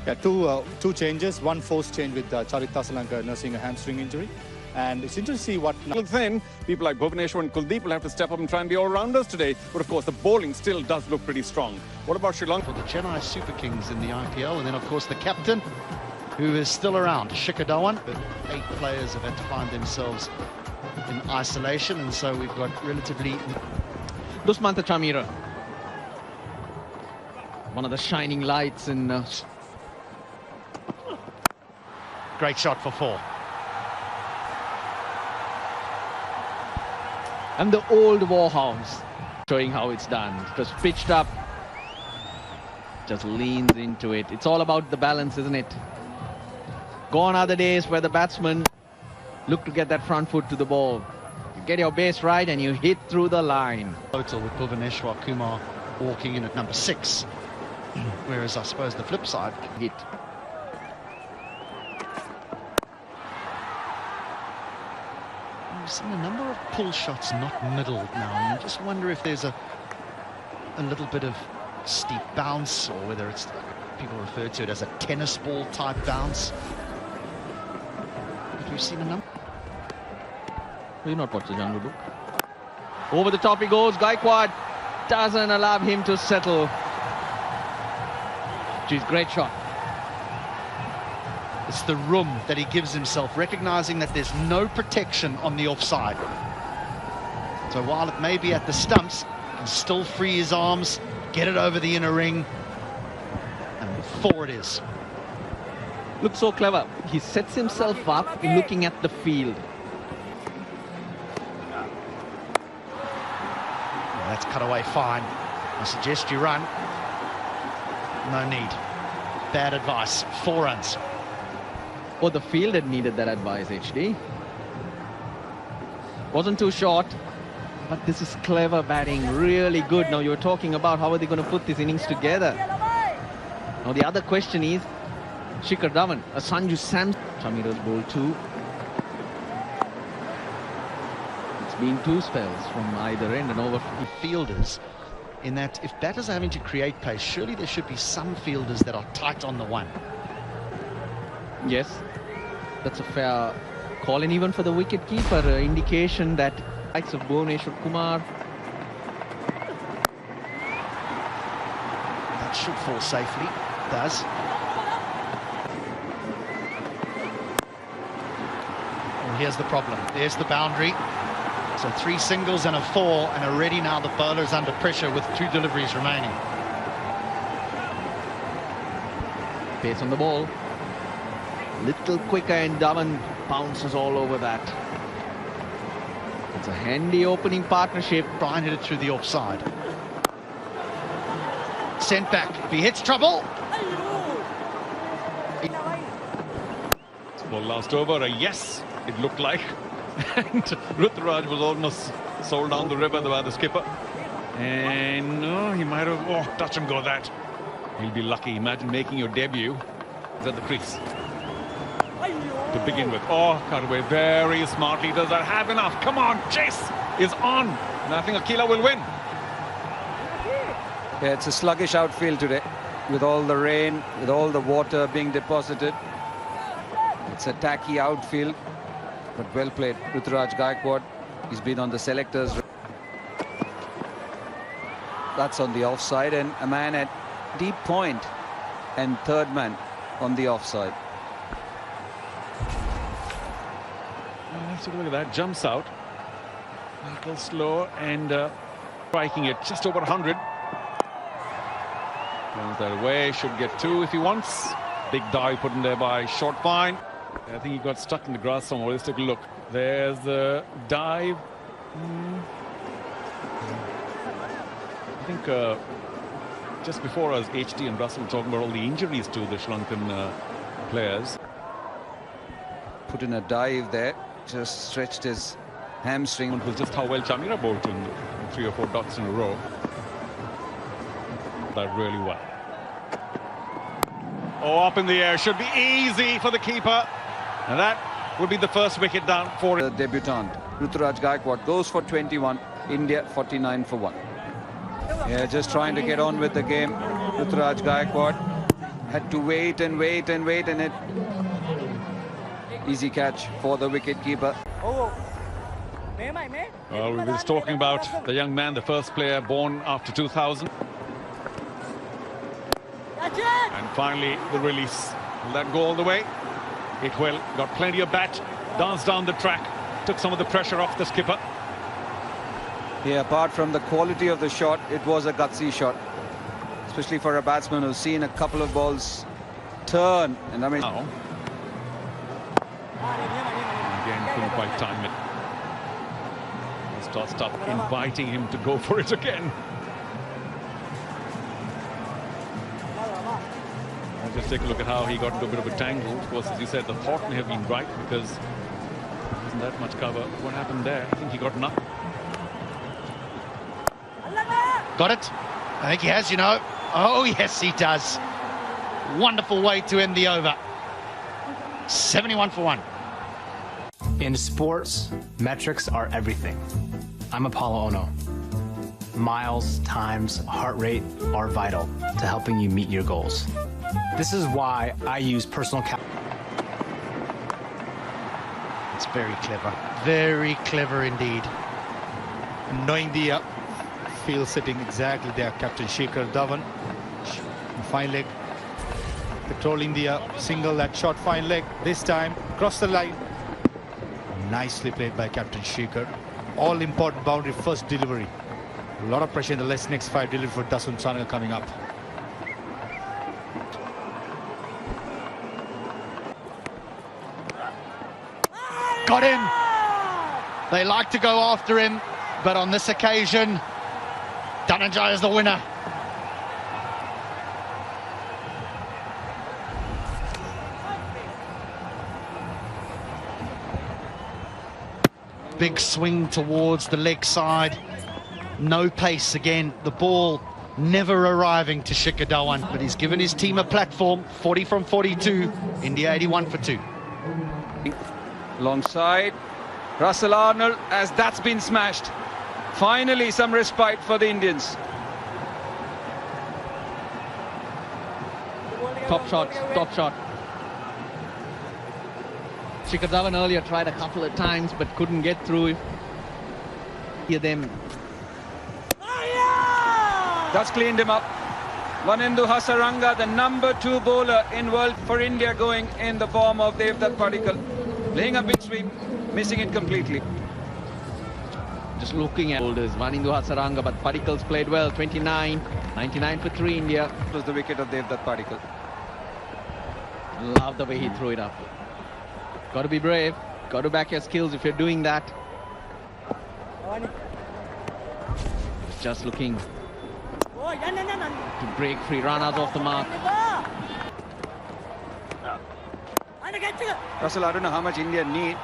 Yeah, two changes. One forced change with Charita Shrilanka nursing a hamstring injury. And it's interesting to see what... Then people like Bhuvaneshwar and Kuldeep will have to step up and try and be all-rounders today. But of course, the bowling still does look pretty strong. What about Sri Lanka? For the Chennai Super Kings in the IPL, and then of course the captain, who is still around, Shikhar Dhawan. But 8 players have had to find themselves in isolation, and so we've got relatively... Dusmantha Chamira, one of the shining lights in... Great shot for 4. And the old Warhounds, showing how it's done. Just pitched up, just leans into it. It's all about the balance, isn't it? Gone are the days where the batsmen look to get that front foot to the ball. You get your base right and you hit through the line. Total with Bhuvaneshwar Kumar walking in at number 6. Whereas I suppose the flip side hit. We've seen a number of pull shots not middled now, and you just wonder if there's a little bit of steep bounce, or whether it's, people refer to it as a tennis ball type bounce. But we've seen a number. Will you not watch the Jungle Book? Over the top he goes. Gaikwad doesn't allow him to settle. Geez, great shot. It's the room that he gives himself, recognizing that there's no protection on the offside. So while it may be at the stumps, he can still free his arms, get it over the inner ring, and 4 it is. Looks so clever. He sets himself up looking at the field. That's cut away fine. I suggest you run. No need. Bad advice. 4 runs. Oh, the field had needed that advice, HD. Wasn't too short, but this is clever batting, really good. Now you're talking about how are they going to put this innings together. Now the other question is, Shikhar Dhawan, a Sanju Samson. Chamira's bowled 2. It's been 2 spells from either end and over fielders, in that if batters are having to create pace, surely there should be some fielders that are tight on the one. Yes, that's a fair call, and even for the wicket keeper, indication that likes of Bhuvaneshwar Kumar. That should fall safely. It does. Well, here's the problem. There's the boundary. So 3 singles and a 4, and already now the bowler's under pressure with 2 deliveries remaining. Pace on the ball. Little quicker, and Dhawan bounces all over that. It's a handy opening partnership. Try and hit it through the offside. Sent back. If he hits trouble. This ball last over. A yes, it looked like. And Ruturaj was almost sold down the river by the skipper. And no, he might have... Oh, touch and go that. He'll be lucky. Imagine making your debut at the crease. To begin with. Oh, cut away very smartly. Does that have enough? Come on, chase is on. And I think Akila will win. Yeah, it's a sluggish outfield today, with all the rain, with all the water being deposited. It's a tacky outfield, but well played. Ruturaj Gaikwad, he's been on the selectors. That's on the offside, and a man at deep point, and 3rd man on the offside. Let's take a look at that. Jumps out. A little slow and striking it just over 100. Runs that away. Should get 2 if he wants. Big dive put in there by Short Fine. I think he got stuck in the grass somewhere. Let's take a look. There's the dive. I think just before us, HD and Russell talking about all the injuries to the Sri Lankan players. Put in a dive there. Just stretched his hamstring. It was just how well Chamira bowled in 3 or 4 dots in a row. That really well. Oh, up in the air. Should be easy for the keeper. And that would be the first wicket down for the debutant. Ruturaj Gaikwad goes for 21. India 49 for 1. Yeah, just trying to get on with the game. Ruturaj Gaikwad. had to wait and wait and wait, and it easy catch for the wicket-keeper. Well, we were just talking about the young man, the first player born after 2000. And finally, the release. Will that go all the way? It will. Got plenty of bat. Danced down the track. Took some of the pressure off the skipper. Yeah, apart from the quality of the shot, it was a gutsy shot. Especially for a batsman who's seen a couple of balls turn. And I mean... Now. Again, couldn't quite time it. Stop inviting him to go for it again. I'll just take a look at how he got into a bit of a tangle. Of course, as you said, the thought may have been right because there isn't that much cover. What happened there? I think he got nothing. Got it? I think he has, you know. Oh, yes, he does. Wonderful way to end the over. 71 for 1. In sports, metrics are everything. I'm Apollo Ono. Miles, times, heart rate are vital to helping you meet your goals. This is why I use personal It's very clever. Very clever indeed. Knowing the field sitting exactly there, Captain Shikhar Dhawan. Fine leg. Controlling the single, that shot, fine leg. This time, cross the line. Nicely played by Captain Shikhar. All important boundary first delivery. A lot of pressure in the next 5 delivery for Dasun Shanaka coming up. Got him. They like to go after him, but on this occasion, Dhananjaya is the winner. Big swing towards the leg side. No pace again. The ball never arriving to Shikhar Dhawan, but he's given his team a platform. 40 from 42. India 81 for 2. Long side. Russell Arnold, as that's been smashed. Finally, some respite for the Indians. Top shot, top shot. Shikhar Dhawan earlier tried a couple of times but couldn't get through. Hear them. That's cleaned him up. Vanindu Hasaranga, the number 2 bowler in world for India, going in the form of Devdutt Padikkal. Playing a big sweep, missing it completely. Just looking at boulders, Vanindu Hasaranga, but Padikkal's played well. 29, 99 for 3 India. It was the wicket of Devdutt Padikkal. Love the way he threw it up. Got to be brave. Got to back your skills if you're doing that. Just looking to break free runners off the mark. Russell, I don't know how much India need,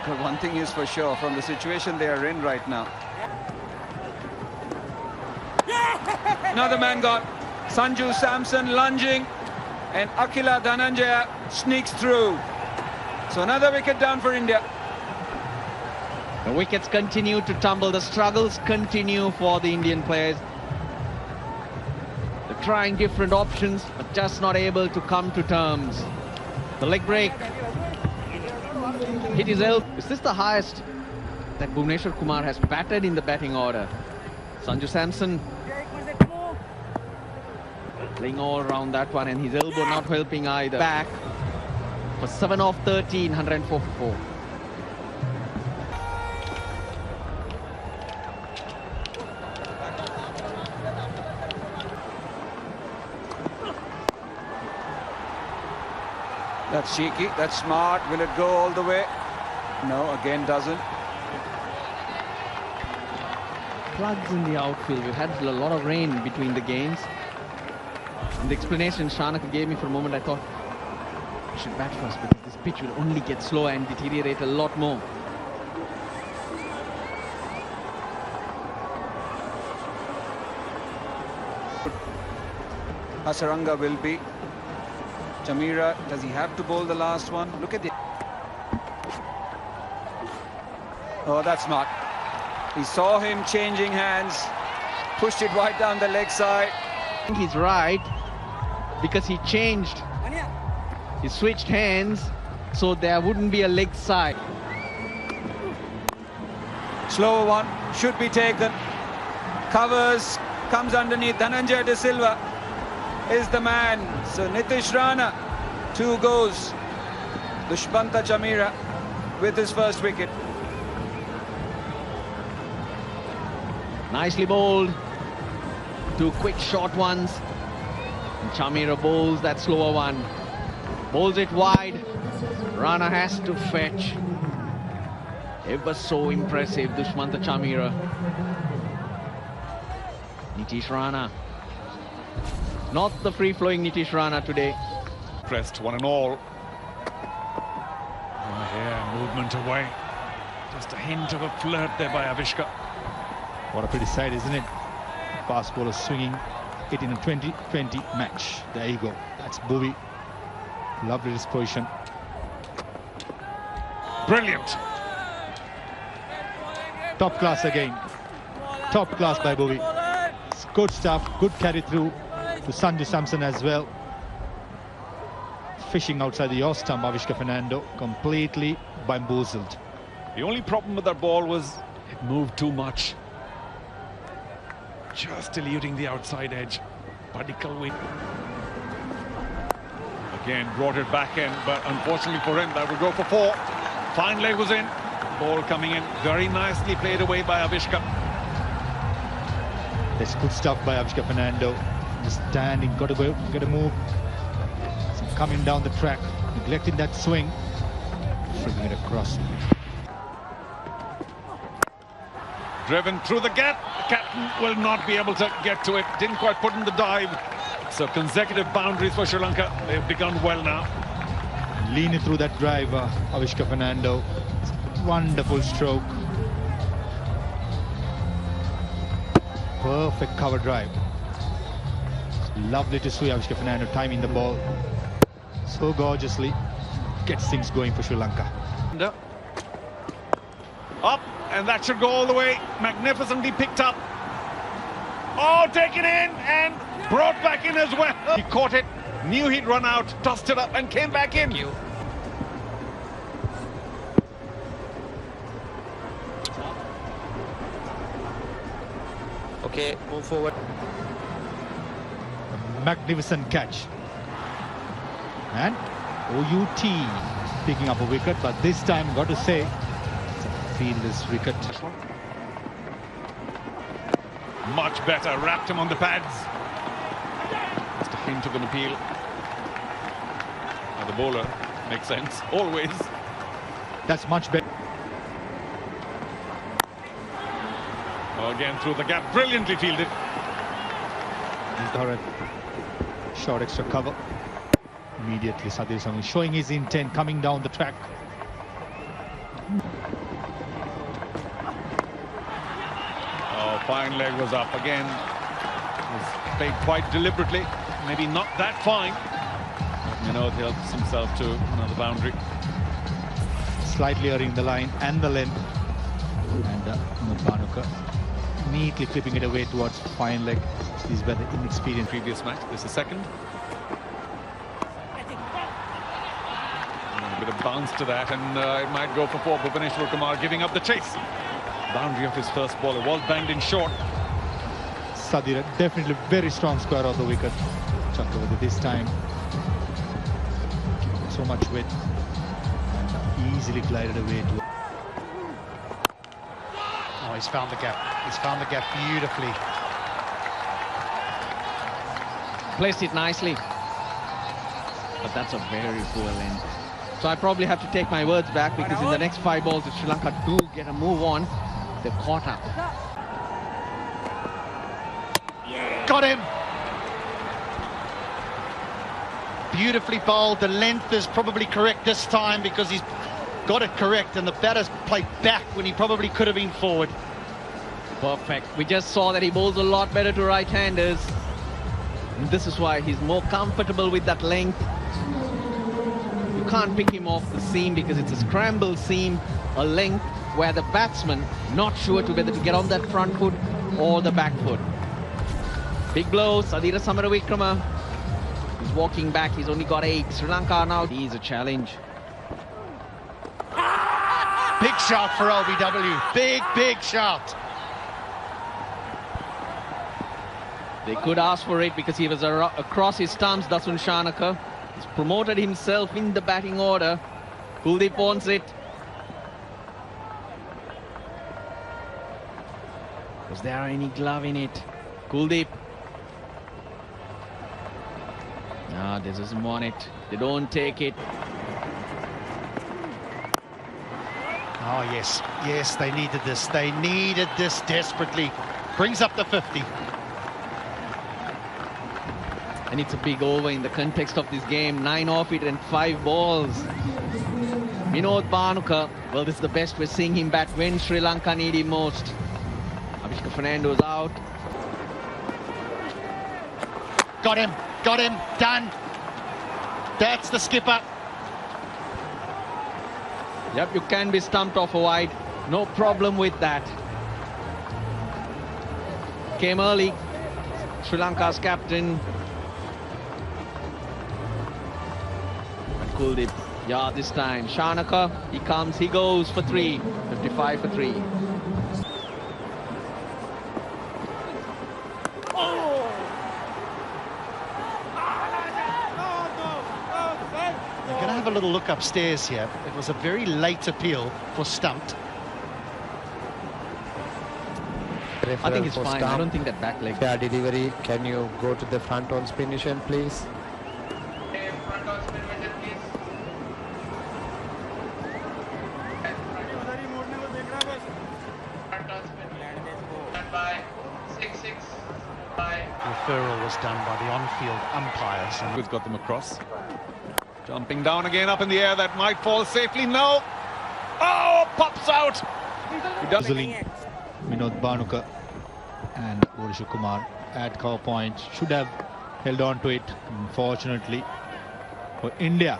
but one thing is for sure, from the situation they are in right now. Another man gone. Sanju Samson lunging, and Akila Dhananjaya sneaks through. So another wicket down for India. The wickets continue to tumble. The struggles continue for the Indian players. They're trying different options, but just not able to come to terms. The leg break. Hit his elbow. Is this the highest that Bhuvneshwar Kumar has batted in the batting order? Sanju Samson playing all around that one, and his elbow not helping either. Back for 7 off 13, 104 for 4. That's cheeky, that's smart. Will it go all the way? No, again doesn't. Plugs in the outfield. We've had a lot of rain between the games. And the explanation Shanaka gave me for a moment, I thought I should bat first because this pitch will only get slower and deteriorate a lot more. Hasaranga will be. Chamira, does he have to bowl the last one? Look at the... Oh, that's smart. He saw him changing hands, pushed it right down the leg side. I think he's right. because he changed. He switched hands so there wouldn't be a leg side. Slower one, should be taken. Covers, comes underneath. Dhananjay De Silva is the man. So Nitish Rana, 2 goes. Dushmanta Chamira with his first wicket. Nicely bowled. 2 quick short ones. And Chamira bowls that slower one. Bowls it wide. Rana has to fetch. It was so impressive, Dushmanta Chamira. Nitish Rana. Not the free-flowing Nitish Rana today. Pressed 1 and all. Oh, yeah, movement away. Just a hint of a flirt there by Avishka. What a pretty sight, isn't it? Fast bowler swinging it in a 20-20 match. There you go. That's Bhuvi. Lovely disposition. Brilliant. Top class again. Top class by Bhuvi. It's good stuff. Good carry through to Sanju Samson as well. Fishing outside the off stump, Avishka Fernando completely bamboozled. The only problem with that ball was it moved too much. Just eluding the outside edge. Padikkal wing. Again, brought it back in, but unfortunately for him, that would go for 4. Fine leg was in. Ball coming in. Very nicely played away by Avishka. That's good stuff by Avishka Fernando. Just standing, got to go, got to move. So coming down the track, neglecting that swing. Flipping it across. Driven through the gap. The captain will not be able to get to it. Didn't quite put in the dive. So consecutive boundaries for Sri Lanka. They've begun well now. Leaning through that drive, Avishka Fernando. Wonderful stroke. Perfect cover drive. It's lovely to see Avishka Fernando timing the ball so gorgeously. Gets things going for Sri Lanka. Up, and that should go all the way. Magnificently picked up. Oh, taken in and brought back in as well. He caught it, knew he'd run out, tossed it up and came back in. Okay, move forward. A magnificent catch. And OUT picking up a wicket, but this time, got to say, it's a fielder's wicket. Much better, wrapped him on the pads. Just a hint of an appeal. Now the bowler makes sense, always. That's much better. Oh, again through the gap, brilliantly fielded. He's got a short extra cover. Immediately Sadir Samson showing his intent, coming down the track. Oh, fine leg was up again. It was played quite deliberately. Maybe not that fine. You know, he helps himself to another boundary. Slightly erring the line and the length. And Mubhanuka neatly clipping it away towards fine leg. These were the inexperienced. Previous match, this is second. A bit of bounce to that, and it might go for 4. Bhuvaneshwar Kumar giving up the chase. Boundary of his first ball, it was banged in short. Sadira definitely very strong square on the wicket. Chakravarti this time. So much width. And easily glided away to. Oh, he's found the gap. He's found the gap beautifully. Placed it nicely. But that's a very poor length. So I probably have to take my words back, because in the next 5 balls, if Sri Lanka do get a move on, they're caught up. Got him! Beautifully bowled. The length is probably correct this time, because he's got it correct, and the batter's played back when he probably could have been forward. Perfect. We just saw that he bowls a lot better to right-handers. And this is why he's more comfortable with that length. You can't pick him off the seam, because it's a scramble seam, a length where the batsman not sure to whether to get on that front foot or the back foot. Big blow, Sadira Samaravikrama. He's walking back. He's only got 8. Sri Lanka now. He's a challenge. Big shot for LBW. Big shot. They could ask for it because he was across his stumps, Dasun Shanaka. He's promoted himself in the batting order. Kuldeep wants it. Was there any glove in it? Kuldeep. No, this doesn't want it. They don't take it. Oh, yes, they needed this. They needed this desperately. Brings up the 50. And it's a big over in the context of this game. 9 off it and 5 balls. Vinod Bhanuka, well, this is the best we're seeing him bat when Sri Lanka need him most. Abhishek Fernando's out. Got him, done. That's the skipper. Yep, you can be stumped off a wide. No problem with that. Came early. Sri Lanka's captain. And Kuldeep. Yeah, this time. Shanaka, he comes, he goes for 3. 55 for 3. We're going to have a little look upstairs here. It was a very late appeal for stumped. I think it's fine. I don't think that back leg. Yeah, delivery. Can you go to the front on spin mission, please? Front on spin mission, please. Front on spin. Stand by. 6-6. Bye. Referral was done by the on-field umpires. And Who's got them across? Jumping down again up in the air. That might fall safely. No. Oh, pops out. He does. Vinod Bhanuka and Bhuvaneswar Kumar at cover point should have held on to it. Unfortunately for India.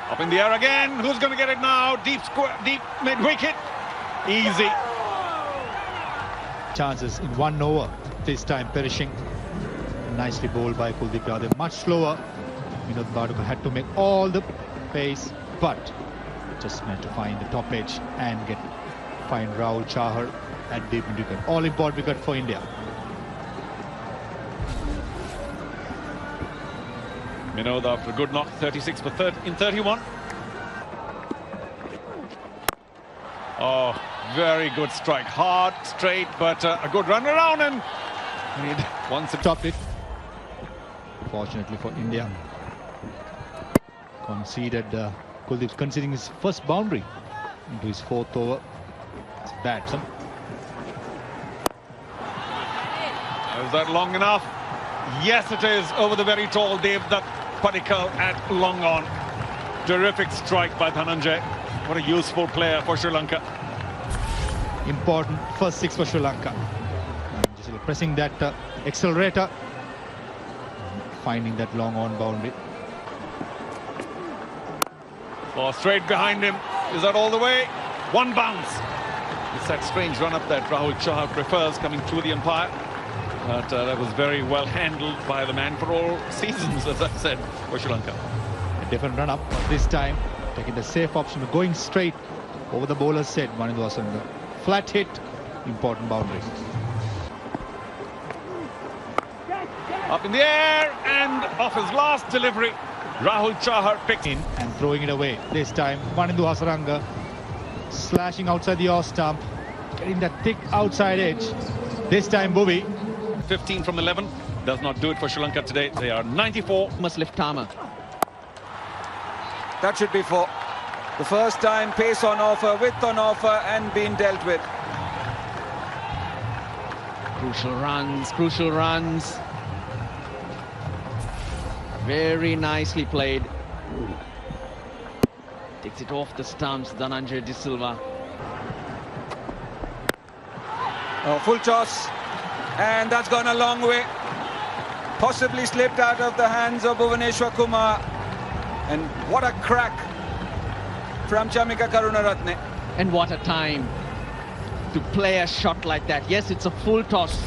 Up in the air again. Who's going to get it now? Deep square, deep mid wicket. Easy. Chances in 1 over. This time perishing. Nicely bowled by Kuldeep Yadav. Much slower. Vinod Bhanuka had to make all the pace, but just managed to find the top edge and find Rahul Chahar at deep mid wicket. All important wicket for India. Vinod after a good knock, 36 for 31. Oh, very good strike. Hard, straight, but a good run around, and once it Topped it. Fortunately for India. Conceded. Kuldeep's conceding his first boundary into his 4th over. It's bad. Is that long enough? Yes, it is. Over the very tall Devdutt Padikkal at long on. Terrific strike by Dhananjay. What a useful player for Sri Lanka. Important first 6 for Sri Lanka. Just pressing that accelerator. Finding that long on boundary. Oh, straight behind him. Is that all the way? One bounce. It's that strange run-up that Rahul Chahar prefers coming through the umpire. But that was very well handled by the man for all seasons, as I said, for Sri Lanka. A different run-up. This time, taking the safe option of going straight over the bowler's head. One was on the flat hit. Important boundary. Up in the air and off his last delivery. Rahul Chahar picks In and throwing it away. This time, Wanindu Hasaranga slashing outside the off stump, getting that thick outside edge. This time, Bhuvi. 15 from 11 does not do it for Sri Lanka today. They are 94. Must lift Tama. That should be 4. The first time pace on offer, width on offer, and being dealt with. Crucial runs, crucial runs. Very nicely played. Takes it off the stumps, Dhananjay De Silva. Oh, full toss, and that's gone a long way. Possibly slipped out of the hands of Bhuvaneswar Kumar. And what a crack from Chamika Karunaratne. And what a time to play a shot like that. Yes, it's a full toss.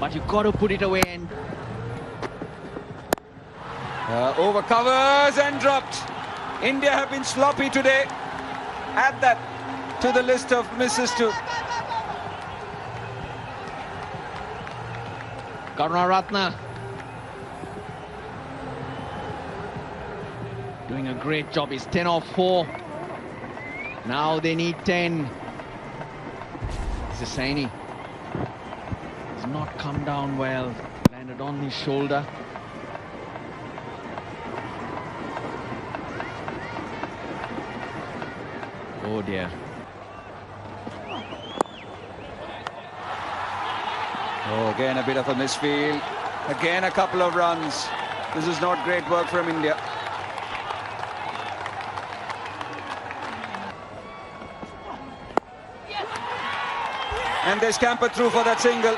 But you've got to put it away and Over covers and dropped. India have been sloppy today. Add that to the list of misses too. Karunaratne doing a great job. He's 10 off 4. Now they need 10. Saini has not come down well. Landed on his shoulder. Oh dear. Oh, again a bit of a misfield. Again a couple of runs. This is not great work from India. And they scamper through for that single.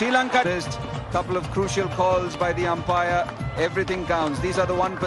Sri Lanka missed. Couple of crucial calls by the umpire. Everything counts. These are the 1%.